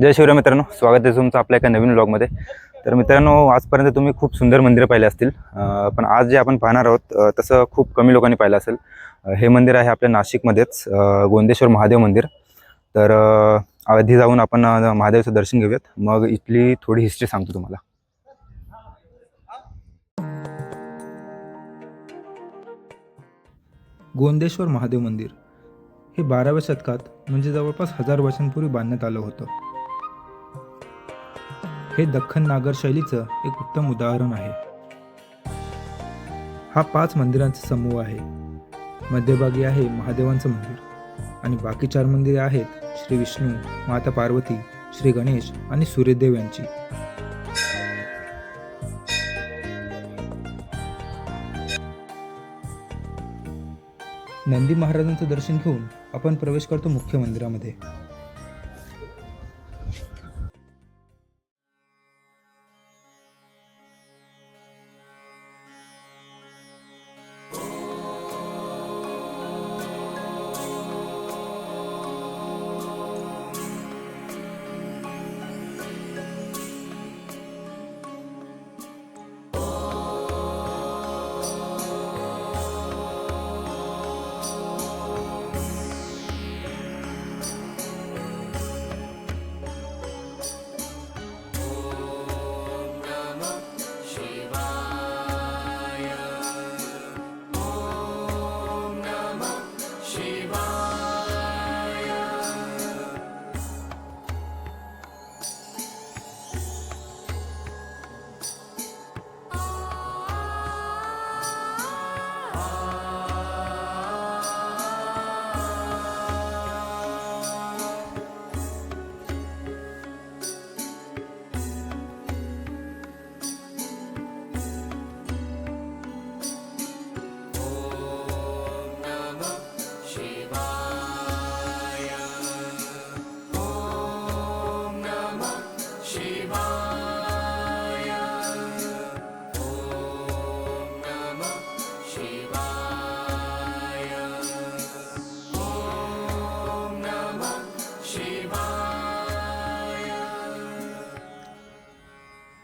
जय शिवराय मित्रांनो, स्वागत आहे तुमचं आपल्या एका नवीन व्लॉगमध्ये. तर मित्रांनो, आजपर्यंत तुम्ही खूप सुंदर मंदिरं पाहिले असतील, पण आज जे आपण पाहणार आहोत तसं खूप कमी लोकांनी पाहिलं असेल. हे मंदिर आहे आपल्या नाशिकमध्येच, गोंदेश्वर महादेव मंदिर. तर आधी जाऊन आपण महादेवाचं दर्शन घेऊयात, मग इथली थोडी हिस्ट्री सांगतो तुम्हाला. गोंदेश्वर महादेव मंदिर हे 12व्या शतकात म्हणजे जवळपास 1000 वर्षांपूर्वी बांधण्यात आलं होतं. हे दख्खन नागर शैलीचं एक उत्तम उदाहरण आहे. हा 5 मंदिरांचा समूह आहे. मध्यभागी आहे महादेवांचं मंदिर आणि बाकी 4 मंदिरे आहेत श्री विष्णू, माता पार्वती, श्री गणेश आणि सूर्यदेव यांची. नंदी महाराजांचं दर्शन घेऊन आपण प्रवेश करतो मुख्य मंदिरामध्ये.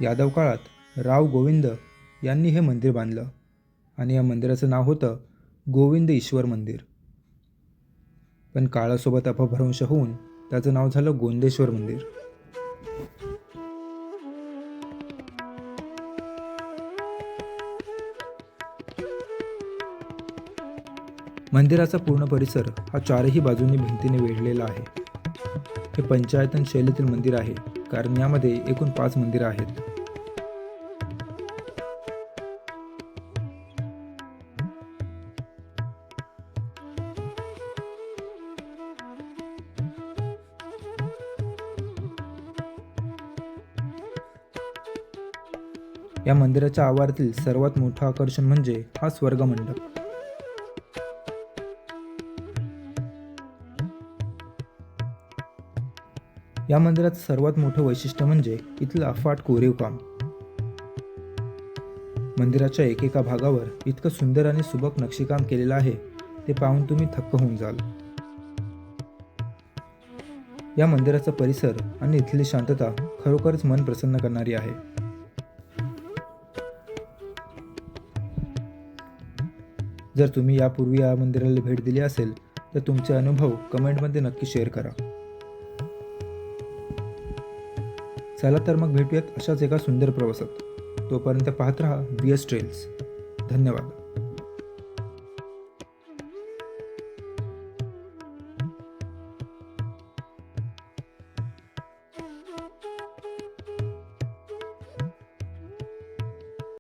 यादव काळात राव गोविंद यांनी हे मंदिर बांधलं आणि या मंदिराचं नाव होतं गोविंद ईश्वर मंदिर. पण काळासोबत अपभ्रंश होऊन त्याचं नाव झालं गोंदेश्वर मंदिर. मंदिराचा पूर्ण परिसर हा 4ही बाजूंनी भिंतीने वेढलेला आहे. हे पंचायतन शैलीतील मंदिर आहे, कारण यामध्ये एकूण 5 मंदिरं आहेत. या मंदिराच्या आवारातील सर्वात मोठं आकर्षण म्हणजे हा स्वर्ग मंडप. या मंदिराचं सर्वात मोठं वैशिष्ट्य म्हणजे इथलं अफाट कोरीव काम. मंदिराच्या एकेका भागावर इतकं सुंदर आणि सुबक नक्षीकाम केलेलं आहे, ते पाहून तुम्ही थक्क होऊन जाल. या मंदिराचा परिसर आणि इथली शांतता खरोखरच मन प्रसन्न करणारी आहे. जर तुम्ही यापूर्वी या मंदिराला भेट दिली असेल तर तुमचे अनुभव कमेंटमध्ये नक्की शेअर करा. चला तर मग भेटूयात अशाच एका सुंदर प्रवासात. तोपर्यंत पाहत रहा VS ट्रेल्स. धन्यवाद.